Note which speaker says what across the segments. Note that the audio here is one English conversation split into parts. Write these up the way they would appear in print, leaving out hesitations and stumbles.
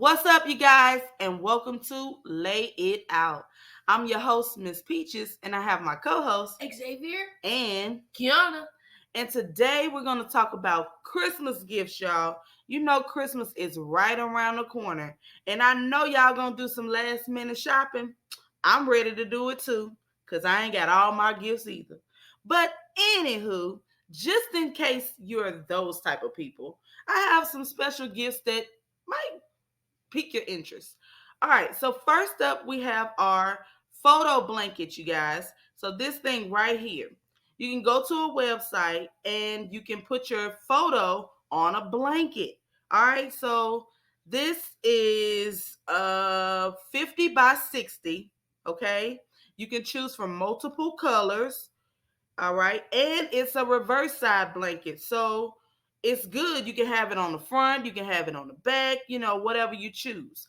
Speaker 1: What's up, you guys, and welcome to Lay It Out. I'm your host, Miss Peaches, and I have my co-host,
Speaker 2: Xavier
Speaker 1: and
Speaker 2: Kiana.
Speaker 1: And today we're going to talk about Christmas gifts, y'all. You know Christmas is right around the corner, and I know y'all going to do some last minute shopping. I'm ready to do it too, because I ain't got all my gifts either. But anywho, just in case you're those type of people, I have some special gifts that might pique your interest. All right, so first up, we have our photo blanket, you guys. So this thing right here, you can go to a website and you can put your photo on a blanket. All right, so this is 50 by 60. Okay, you can choose from multiple colors. All right, and it's a reverse side blanket, so it's good. You can have it on the front, you can have it on the back, whatever you choose.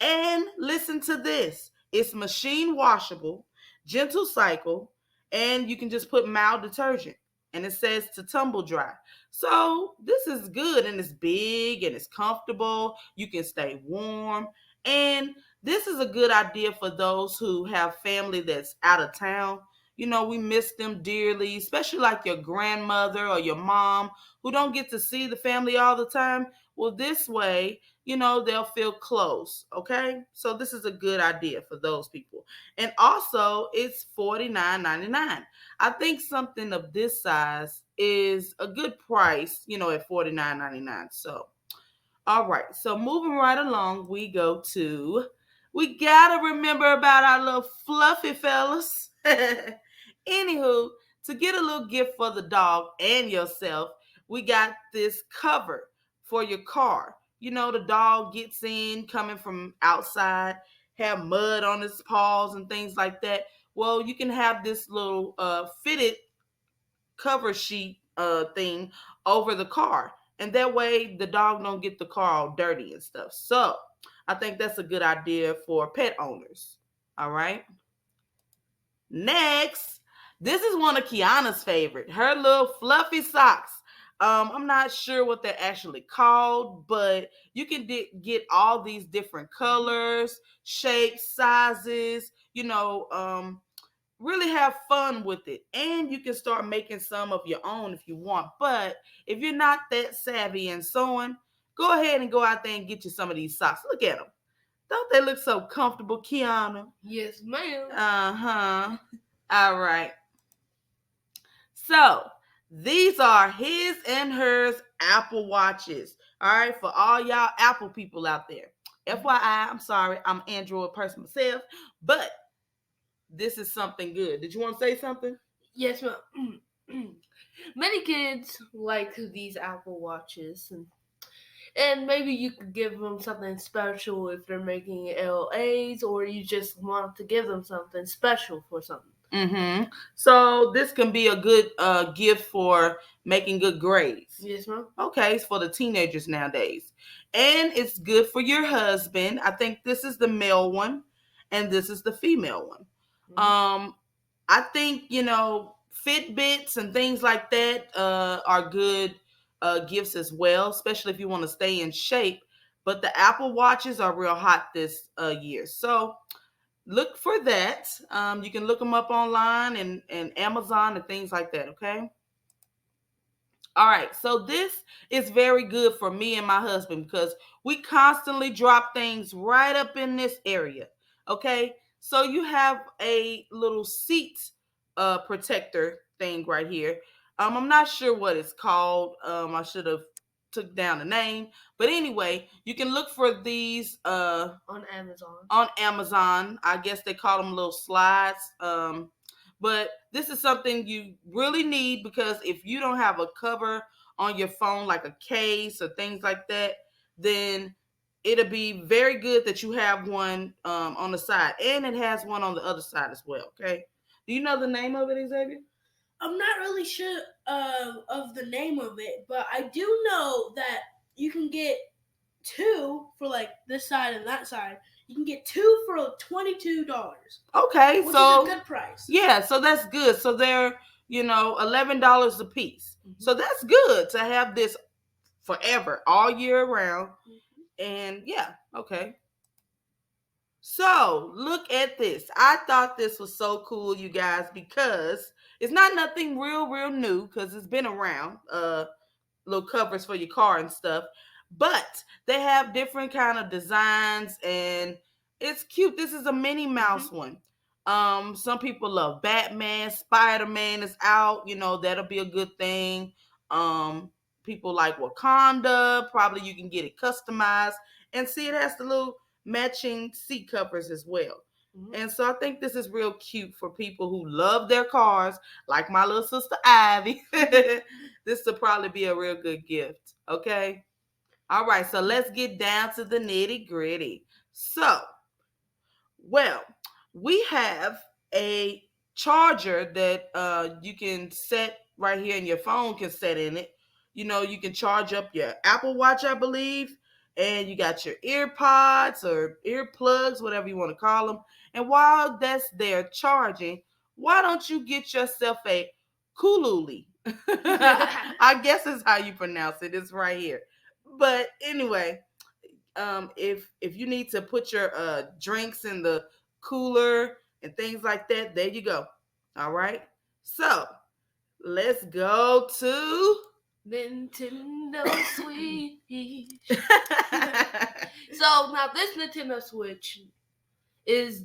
Speaker 1: And listen to this, it's machine washable, gentle cycle, and you can just put mild detergent, and it says to tumble dry. So this is good, and it's big and it's comfortable. You can stay warm, and this is a good idea for those who have family that's out of town. We miss them dearly, especially like your grandmother or your mom who don't get to see the family all the time. Well, this way, they'll feel close. Okay. So this is a good idea for those people. And also, it's $49.99. I think something of this size is a good price, at $49.99. So, all right. So moving right along, we got to remember about our little fluffy fellas. Anywho, to get a little gift for the dog and yourself, we got this cover for your car. The dog gets in coming from outside, have mud on his paws and things like that. Well, you can have this little fitted cover sheet thing over the car. And that way the dog don't get the car all dirty and stuff. So I think that's a good idea for pet owners. All right. Next, this is one of Kiana's favorite. Her little fluffy socks. I'm not sure what they're actually called, but you can get all these different colors, shapes, sizes. Really have fun with it, and you can start making some of your own if you want. But if you're not that savvy in sewing, go ahead and go out there and get you some of these socks. Look at them. Don't they look so comfortable, Kiana?
Speaker 2: Yes, ma'am.
Speaker 1: Uh-huh. All right. So these are his and hers Apple Watches. All right, for all y'all Apple people out there. FYI, I'm sorry, I'm an Android person myself, but this is something good. Did you want to say something?
Speaker 2: Yes, ma'am. Many kids like these Apple Watches, and maybe you could give them something special if they're making LAs, or you just want to give them something special for something.
Speaker 1: Mm-hmm. So this can be a good gift for making good grades.
Speaker 2: Yes, ma'am.
Speaker 1: Okay, it's for the teenagers nowadays. And it's good for your husband. I think this is the male one, and this is the female one. Mm-hmm. I think, Fitbits and things like that are good gifts as well, especially if you want to stay in shape. But the Apple Watches are real hot this year. So look for that. You can look them up online and Amazon and things like that, okay? All right, so this is very good for me and my husband because we constantly drop things right up in this area, okay? So you have a little seat protector thing right here. I'm not sure what it's called. I should have took down the name, but anyway, you can look for these
Speaker 2: on Amazon.
Speaker 1: On Amazon, I guess they call them little slides. But this is something you really need because if you don't have a cover on your phone, like a case or things like that, then it'll be very good that you have one on the side, and it has one on the other side as well. Okay, do you know the name of it, Xavier?
Speaker 2: I'm not really sure of the name of it, but I do know that you can get two for like this side and that side. You can get two for $22.
Speaker 1: Okay,
Speaker 2: which
Speaker 1: so
Speaker 2: is a good price.
Speaker 1: Yeah, so that's good. So they're $11 a piece. Mm-hmm. So that's good to have this forever, all year round. Mm-hmm. And yeah, okay. So look at this. I thought this was so cool, you guys, because it's not nothing real new because it's been around. Little covers for your car and stuff, but they have different kind of designs and it's cute. This is a Minnie Mouse one. Some people love Batman, Spider-Man is out, that'll be a good thing. um People like Wakanda, probably you can get it customized, and see, it has the little matching seat covers as well. And so I think this is real cute for people who love their cars, like my little sister Ivy. This will probably be a real good gift. Okay. All right. So let's get down to the nitty gritty. So, well, we have a charger that you can set right here, and your phone can set in it. You can charge up your Apple Watch, I believe, and you got your ear pods or earplugs, whatever you want to call them. And while that's there charging, why don't you get yourself a Kululi? I guess is how you pronounce it. It's right here. But anyway, if you need to put your drinks in the cooler and things like that, there you go. All right. So let's go to
Speaker 2: Nintendo Switch. So now this Nintendo Switch is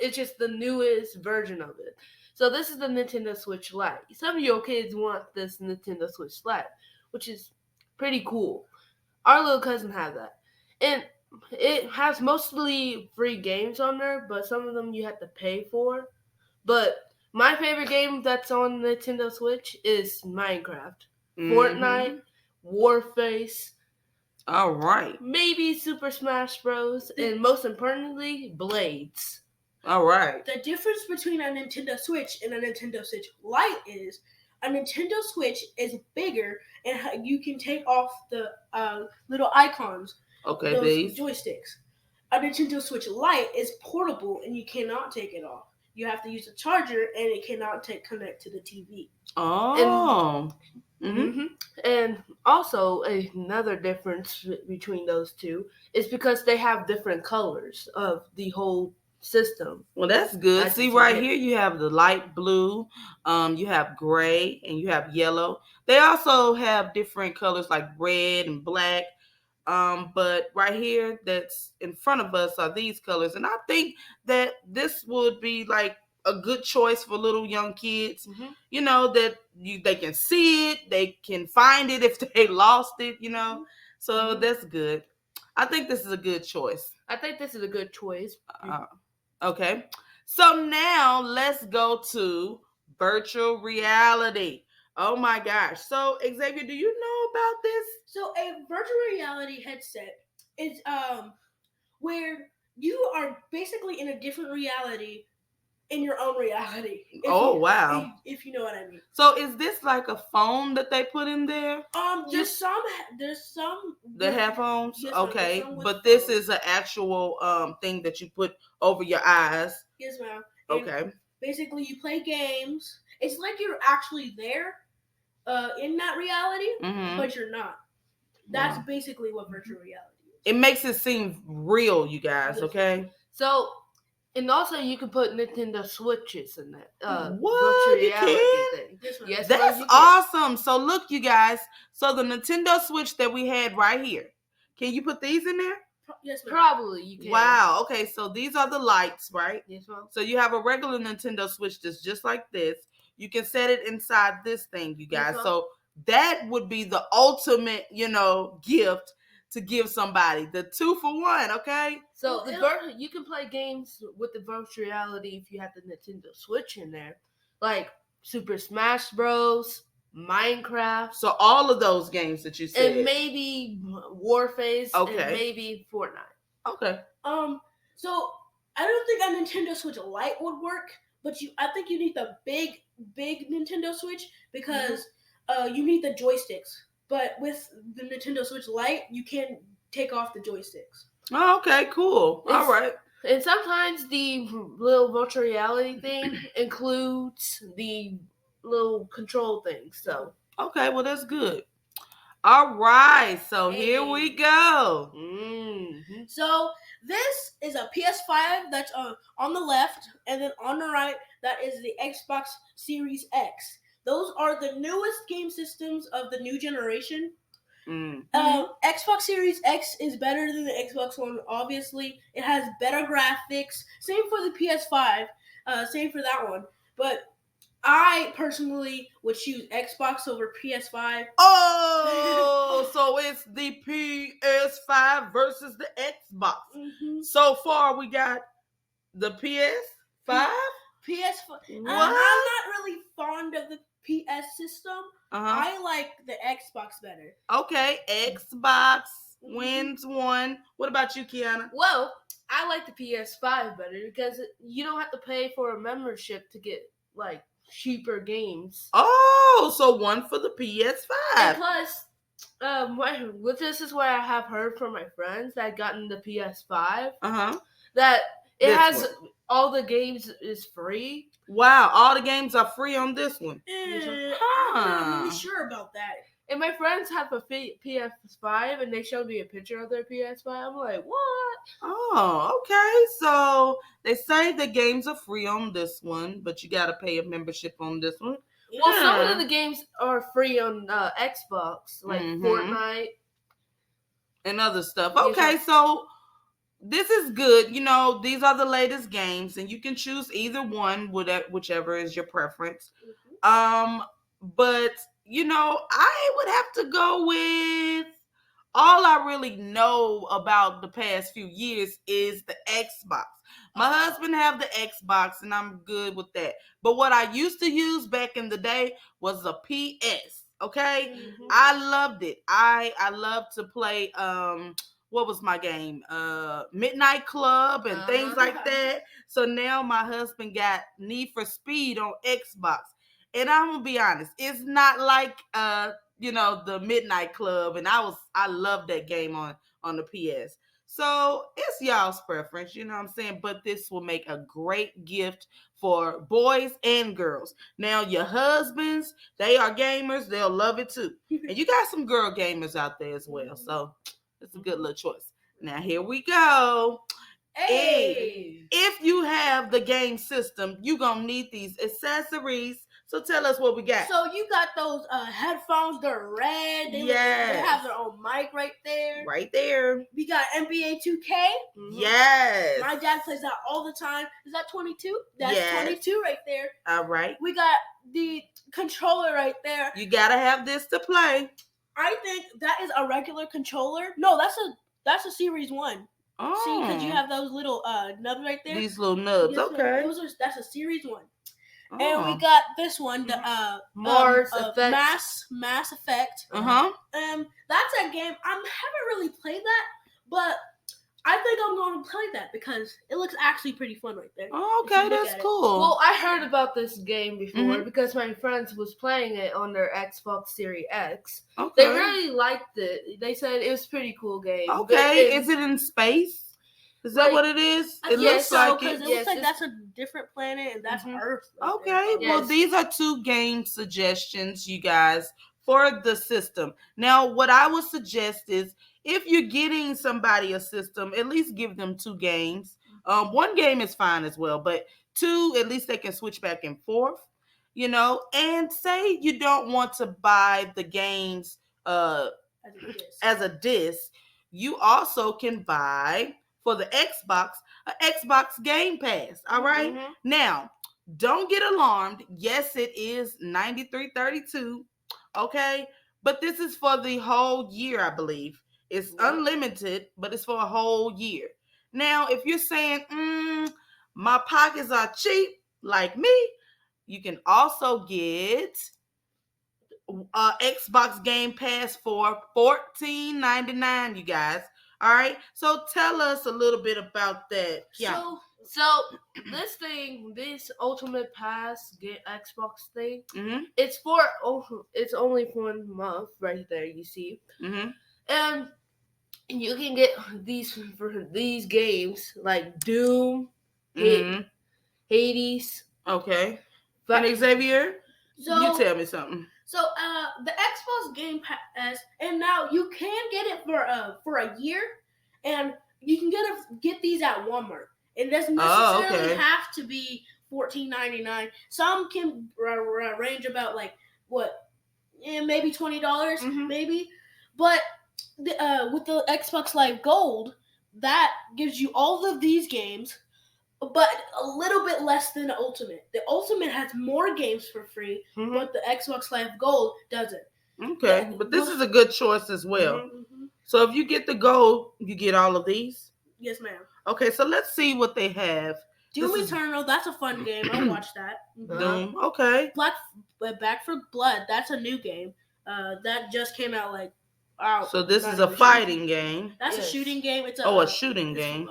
Speaker 2: it's just the newest version of it. So this is the Nintendo Switch Lite. Some of your kids want this Nintendo Switch Lite, which is pretty cool. Our little cousin has that. And it has mostly free games on there, but some of them you have to pay for. But my favorite game that's on Nintendo Switch is Minecraft, Fortnite, Warface.
Speaker 1: All right.
Speaker 2: Maybe Super Smash Bros. And most importantly, Blades.
Speaker 1: All right.
Speaker 3: The difference between a Nintendo Switch and a Nintendo Switch Lite is a Nintendo Switch is bigger and you can take off the little icons.
Speaker 1: Okay,
Speaker 3: those
Speaker 1: these
Speaker 3: joysticks. A Nintendo Switch Lite is portable and you cannot take it off. You have to use a charger and it cannot connect to the TV.
Speaker 1: Oh.
Speaker 2: And also another difference between those two is because they have different colors of the whole system.
Speaker 1: Well, that's good. See, right here you have the light blue, you have gray, and you have yellow. They also have different colors like red and black. But right here that's in front of us are these colors. And I think that this would be like a good choice for little young kids. That they can see it, they can find it if they lost it, So that's good. I think this is a good choice. Okay. So now let's go to virtual reality. Oh my gosh. So Xavier, do you know about this?
Speaker 3: So a virtual reality headset is where you are basically in a different reality in your own reality.
Speaker 1: Wow.
Speaker 3: If you know what I mean.
Speaker 1: So is this like a phone that they put in there?
Speaker 3: There's some
Speaker 1: that have phones.
Speaker 3: Yes,
Speaker 1: okay,
Speaker 3: some
Speaker 1: but this is an actual thing that you put over your eyes.
Speaker 3: Yes, ma'am.
Speaker 1: Okay.
Speaker 3: Basically, you play games. It's like you're actually there, in that reality, but you're not. That's basically what virtual reality is.
Speaker 1: It makes it seem real, you guys. Okay.
Speaker 2: So. And also, you can put Nintendo Switches in that.
Speaker 1: What? You can?
Speaker 3: Yes,
Speaker 1: that's awesome. So look, you guys. So the Nintendo Switch that we had right here. Can you put these in there?
Speaker 3: Yes, ma'am.
Speaker 2: Probably you can.
Speaker 1: Wow. Okay, so these are the lights, right?
Speaker 2: Yes, ma'am.
Speaker 1: So you have a regular Nintendo Switch that's just like this. You can set it inside this thing, you guys.
Speaker 2: Yes,
Speaker 1: so that would be the ultimate, gift to give somebody. The 2-for-1, okay?
Speaker 2: So you can play games with the virtual reality if you have the Nintendo Switch in there, like Super Smash Bros, Minecraft.
Speaker 1: So all of those games that you said,
Speaker 2: and maybe Warface,
Speaker 1: okay,
Speaker 2: and maybe Fortnite.
Speaker 1: Okay.
Speaker 3: So I don't think a Nintendo Switch Lite would work, but I think you need the big Nintendo Switch because you need the joysticks. But with the Nintendo Switch Lite, you can take off the joysticks.
Speaker 1: Oh, okay, cool. All right.
Speaker 2: And sometimes the little virtual reality thing includes the little control thing. So
Speaker 1: okay, well that's good. All right, so here we
Speaker 3: Hey.
Speaker 1: go.
Speaker 3: So this is a PS5 that's on the left, and then on the right that is the Xbox Series X. Those are the newest game systems of the new generation. Xbox Series X is better than the Xbox One. Obviously, it has better graphics. Same for the PS5. Same for that one. But I personally would choose Xbox over PS5.
Speaker 1: Oh, so it's the PS5 versus the Xbox. So far, we got the PS5.
Speaker 3: PS5.
Speaker 1: What?
Speaker 3: I'm not really fond of the PS system.
Speaker 1: Uh-huh.
Speaker 3: I like the Xbox better.
Speaker 1: Okay, Xbox wins one. What about you, Kiana?
Speaker 2: Well, I like the PS5 better because you don't have to pay for a membership to get like cheaper games.
Speaker 1: Oh, so one for the
Speaker 2: And
Speaker 1: PS5.
Speaker 2: plus, this is what I have heard from my friends that had gotten the PS5
Speaker 1: Uh-huh.
Speaker 2: that it
Speaker 1: This
Speaker 2: has
Speaker 1: one.
Speaker 2: all the games is free.
Speaker 1: Wow, all the games are free on this one.
Speaker 3: I'm not really sure about that.
Speaker 2: And my friends have a PS5 and they showed me a picture of their PS5. I'm like, what?
Speaker 1: Oh, okay. So they say the games are free on this one, but you got to pay a membership on this one.
Speaker 2: Well, some of the games are free on Xbox, like Fortnite
Speaker 1: and other stuff.
Speaker 2: Yes,
Speaker 1: Okay, so this is good. You know, these are the latest games, and you can choose either one, whichever is your preference. But you know, I would have to go with all I really know about the past few years is the Xbox. My husband have the Xbox, and I'm good with that. But what I used to use back in the day was a PS. Okay, I loved it. I loved to play. What was my game? Midnight Club and things like that. So now my husband got Need for Speed on Xbox, and I'm gonna be honest, it's not like you know, the Midnight Club, and I love that game on the PS. So it's y'all's preference, you know what I'm saying? But this will make a great gift for boys and girls. Now your husbands, they are gamers, they'll love it too. And you got some girl gamers out there as well. So it's a good little choice. Now here we go.
Speaker 3: Hey.
Speaker 1: If you have the game system, you're gonna need these accessories. So tell us what we got.
Speaker 3: So you got those headphones. They're red. They have their own mic right there.
Speaker 1: Right there.
Speaker 3: We got NBA 2K.
Speaker 1: Yes.
Speaker 3: My dad plays that all the time. Is that 22? That's
Speaker 1: Yes.
Speaker 3: 22 right there.
Speaker 1: All right.
Speaker 3: We got the controller right there.
Speaker 1: You gotta have this to play.
Speaker 3: I think that is a regular controller. No, that's a Series 1.
Speaker 1: Oh.
Speaker 3: See, because you have those little nubs right there.
Speaker 1: These little nubs. Okay.
Speaker 3: That's a Series 1.
Speaker 1: Oh.
Speaker 3: And we got this one, the
Speaker 2: Mars Effect.
Speaker 3: Mass Effect.
Speaker 1: Uh-huh.
Speaker 3: That's a game I haven't really played that, but I think I'm going to play that because it looks actually pretty fun right there.
Speaker 1: Oh, okay, that's cool.
Speaker 2: Well, I heard about this game before because my friends was playing it on their Xbox Series X.
Speaker 1: Okay.
Speaker 2: They really liked it. They said it was a pretty cool game.
Speaker 1: Okay, is it in space? Is that what it is? It looks like it.
Speaker 3: It looks like that's a different planet and that's Earth. Right
Speaker 1: okay, well, these are 2 game suggestions, you guys, for the system. Now, what I would suggest is if you're getting somebody a system, at least give them 2 games. 1 game is fine as well, but 2, at least they can switch back and forth, you know. And say you don't want to buy the games as a disc, you also can buy for the Xbox, an Xbox Game Pass. All right. Now, don't get alarmed. Yes, it is $93.32. Okay, but this is for the whole year, I believe. It's unlimited, but it's for a whole year. Now, if you're saying, my pockets are cheap, like me, you can also get Xbox Game Pass for $14.99, you guys. All right, so tell us a little bit about that. Yeah.
Speaker 2: So this Ultimate Pass Xbox thing, it's only for 1 month right there. You see, and you can get these games like Doom, Hades.
Speaker 1: Okay. And Xavier,
Speaker 3: So,
Speaker 1: you tell me something.
Speaker 3: So the Xbox Game Pass, and now you can get it for a year, and you can get these at Walmart. It doesn't necessarily
Speaker 1: okay.
Speaker 3: have to be $14.99. Some can range about like what, maybe $20,
Speaker 1: Mhm.
Speaker 3: maybe. But with the Xbox Live Gold, that gives you all of these games, but a little bit less than the Ultimate. The Ultimate has more games for free,
Speaker 1: Mhm.
Speaker 3: but the Xbox Live Gold doesn't.
Speaker 1: Okay, but this is a good choice as well.
Speaker 3: Mhm.
Speaker 1: So if you get the gold, you get all of these.
Speaker 3: Yes, ma'am.
Speaker 1: Okay, so let's see what they have.
Speaker 3: Doom
Speaker 1: This is-
Speaker 3: Eternal, that's a fun game. I'll watch that.
Speaker 1: Doom. Okay.
Speaker 3: Back for Blood, that's a new game. That just came out like.
Speaker 1: So this
Speaker 3: not
Speaker 1: is a
Speaker 3: even sure.
Speaker 1: fighting game.
Speaker 3: That's
Speaker 2: Yes.
Speaker 3: a shooting game. It's
Speaker 1: a shooting game.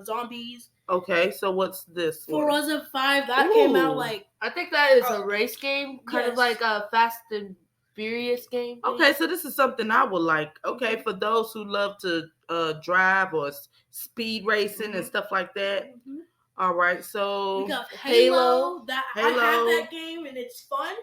Speaker 3: Zombies.
Speaker 1: Okay, so what's this one?
Speaker 3: Forza 5, that came out
Speaker 1: Ooh.
Speaker 3: like.
Speaker 2: I think that is a race game, kind of
Speaker 3: yes.
Speaker 2: like a Fast and Furious game.
Speaker 1: Okay, so this is something I would like. Okay, for those who love to drive or speed racing and stuff like that.
Speaker 3: Mhm.
Speaker 1: All right, so
Speaker 3: We got Halo. I have
Speaker 1: Halo.
Speaker 3: that game and it's fun.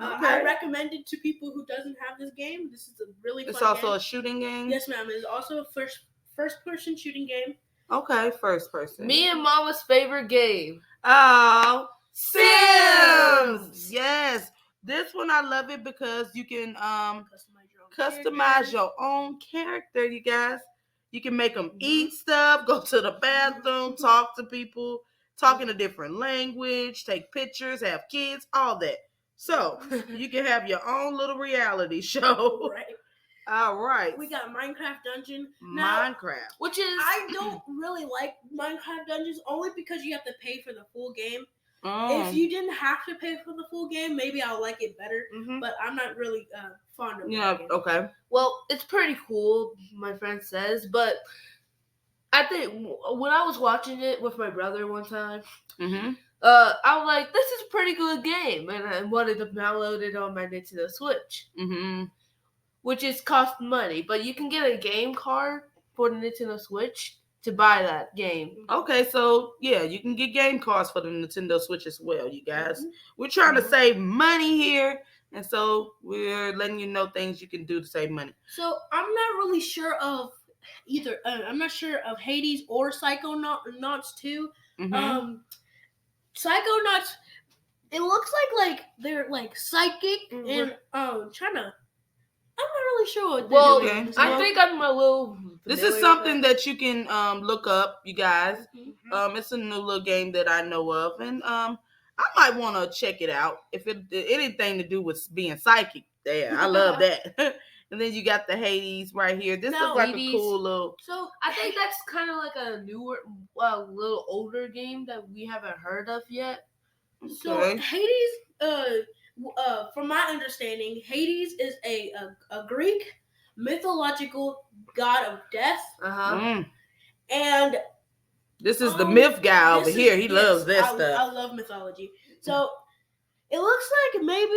Speaker 1: Okay.
Speaker 3: I recommend it to people who doesn't have this game. This is a really fun
Speaker 1: It's also
Speaker 3: game.
Speaker 1: a shooting game.
Speaker 3: Yes, ma'am. It's also a first person shooting game.
Speaker 1: Okay, first person.
Speaker 2: Me and Mama's favorite game.
Speaker 1: Oh,
Speaker 2: Sims!
Speaker 1: Yes, this one I love it because you can
Speaker 3: Customize
Speaker 1: your own character. You guys, you can make them
Speaker 3: Mhm.
Speaker 1: eat stuff, go to the bathroom, talk to people, talk in a different language, take pictures, have kids, all that. So you can have your own little reality show.
Speaker 3: Right.
Speaker 1: All right.
Speaker 3: We got Minecraft Dungeon. Now,
Speaker 1: Minecraft.
Speaker 2: Which is
Speaker 3: I don't really like Minecraft Dungeons only because you have to pay for the full game.
Speaker 1: Mm.
Speaker 3: If you didn't have to pay for the full game, maybe I'll like it better.
Speaker 1: Mhm.
Speaker 3: But I'm not really fond of
Speaker 1: Yeah.
Speaker 3: that game.
Speaker 1: Okay.
Speaker 2: well, it's pretty cool, my friend says, but I think when I was watching it with my brother one time,
Speaker 1: Mhm.
Speaker 2: I was like, this is a pretty good game, and I wanted to download it on my Nintendo Switch,
Speaker 1: Mhm.
Speaker 2: which is cost money, but you can get a game card for the Nintendo Switch to buy that game.
Speaker 1: Okay, so yeah, you can get game cards for the Nintendo Switch as well, you guys.
Speaker 3: Mhm.
Speaker 1: We're trying to
Speaker 2: Mhm.
Speaker 1: save money here, and so we're letting you know things you can do to save money.
Speaker 3: So I'm not really sure of either. I'm not sure of Hades or Psychonauts 2.
Speaker 1: Mhm.
Speaker 3: Psychonauts. It looks like they're like psychic and trying to. I'm not really sure what they're
Speaker 2: Well,
Speaker 3: doing. in this
Speaker 2: I
Speaker 3: game.
Speaker 2: think I'm a little.
Speaker 1: This
Speaker 2: familiar
Speaker 1: is something that you can look up, you guys.
Speaker 3: Mhm.
Speaker 1: It's a new little game that I know of, and I might want to check it out if it anything to do with being psychic. There, I love that. And then you got the Hades right here. This
Speaker 3: Now,
Speaker 1: looks like
Speaker 2: Hades.
Speaker 1: a cool little.
Speaker 3: So
Speaker 2: I think that's kind of like a newer, little older game that we haven't heard of yet.
Speaker 3: So
Speaker 1: Okay.
Speaker 3: Hades, from my understanding, Hades is a Greek mythological god of death,
Speaker 2: Uh-huh.
Speaker 3: and
Speaker 1: This is the myth guy over
Speaker 3: this
Speaker 1: here.
Speaker 3: is-
Speaker 1: He
Speaker 3: yes,
Speaker 1: loves that
Speaker 3: I
Speaker 1: stuff.
Speaker 3: love mythology. So it looks like maybe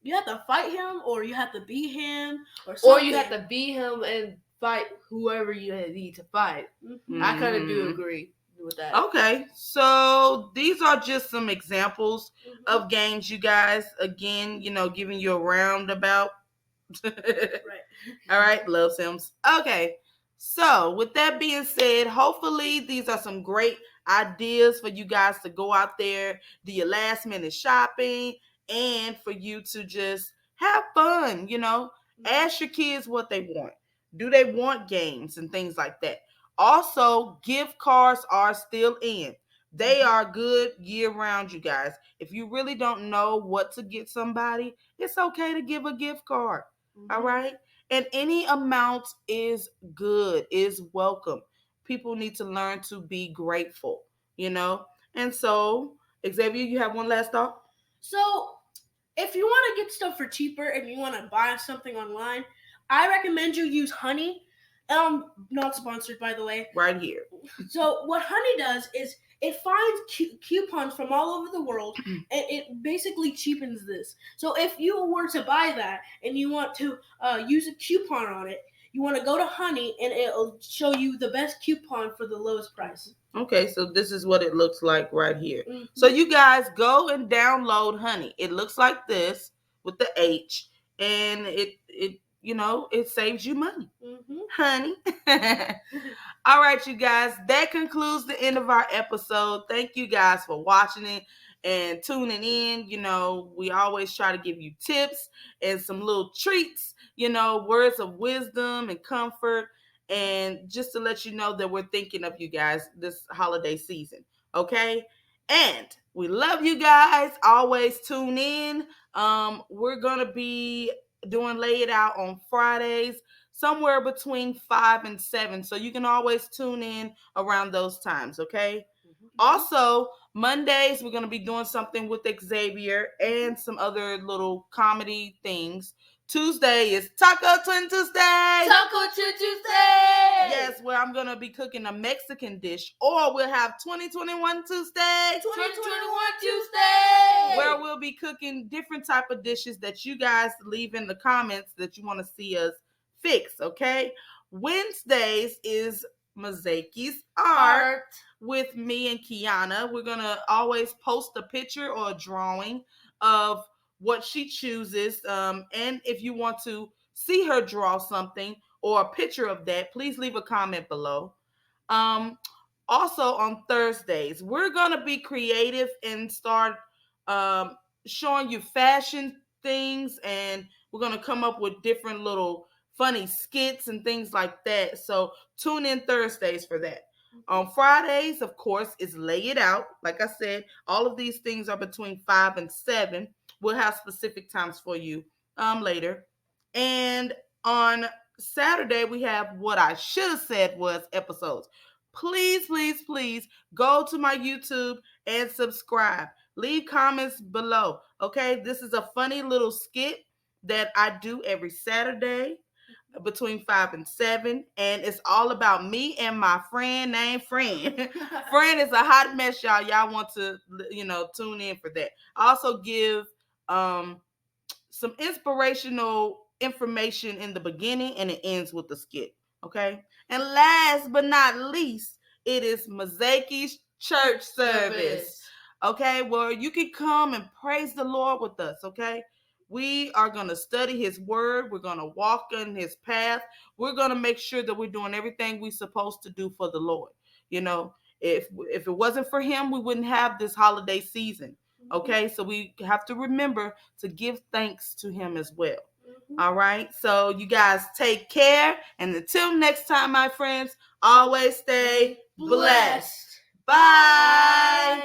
Speaker 3: you have to fight him, or you have to be him, or something.
Speaker 2: Or you have to beat him and fight whoever you need to fight.
Speaker 3: Mhm.
Speaker 2: I kind of do
Speaker 1: Mhm.
Speaker 2: agree with that.
Speaker 1: Okay, so these are just some examples
Speaker 3: Mhm.
Speaker 1: of games, you guys. Again, giving you a roundabout.
Speaker 3: Right.
Speaker 1: All right, love Sims. Okay, so with that being said, hopefully these are some great ideas for you guys to go out there, do your last minute shopping, and for you to just have fun. Ask your kids what they want. Do they want games and things like that? Also, gift cards are still in. They are good year round, you guys. If you really don't know what to get somebody, it's okay to give a gift card. All right? And any amount is good, is welcome. People need to learn to be grateful, And so, Xavier, you have one last thought?
Speaker 3: So, if you want to get stuff for cheaper and you want to buy something online, I recommend you use Honey. Not sponsored, by the way.
Speaker 1: Right here.
Speaker 3: So, what Honey does is it finds coupons from all over the world, and it basically cheapens this. So, if you were to buy that and you want to use a coupon on it, you want to go to Honey, and it'll show you the best coupon for the lowest price.
Speaker 1: Okay, so this is what it looks like right here.
Speaker 3: Mhm.
Speaker 1: So you guys go and download Honey. It looks like this. with the H, and it it saves you money, honey. All right, you guys, that concludes the end of our episode. Thank you guys for watching it and tuning in. We always try to give you tips and some little treats, words of wisdom and comfort, and just to let you know that we're thinking of you guys this holiday season. Okay? And we love you guys. Always tune in. We're going to be doing Lay It Out on Fridays, somewhere between 5 and 7. So you can always tune in around those times, okay? Also, Mondays, we're going to be doing something with Xavier and some other little comedy things. Tuesday is Taco Twin Tuesday.
Speaker 2: Taco Tuesday.
Speaker 1: Yes, where I'm going to be cooking a Mexican dish. Or we'll have 2021 Tuesday.
Speaker 2: 2021 Tuesday.
Speaker 1: Where we'll be cooking different type of dishes that you guys leave in the comments that you want to see us fix, okay? Wednesdays is Mazeki's Art with me and Kiana. We're going to always post a picture or a drawing of what she chooses. And if you want to see her draw something or a picture of that, please leave a comment below. Also on Thursdays, we're going to be creative and start showing you fashion things, and we're going to come up with different little funny skits and things like that. So tune in Thursdays for that. On Fridays, of course, is Lay It Out. Like I said, all of these things are between 5 and 7. We'll have specific times for you later. And on Saturday, we have what I should have said was episodes. Please, please, please go to my YouTube and subscribe. Leave comments below, okay? This is a funny little skit that I do every Saturday between 5 and 7, and it's all about me and my friend named Friend. Friend is a hot mess, y'all. Y'all want to, tune in for that. I also give some inspirational information in the beginning, and it ends with the skit, okay? And last but not least, it is Mazeki's church service, okay? Where you can come and praise the Lord with us, okay? We are going to study his word. We're going to walk in his path. We're going to make sure that we're doing everything we're supposed to do for the Lord. If it wasn't for him, we wouldn't have this holiday season. Okay, so we have to remember to give thanks to him as well. All right, so you guys take care. And until next time, my friends, always stay blessed. Bye.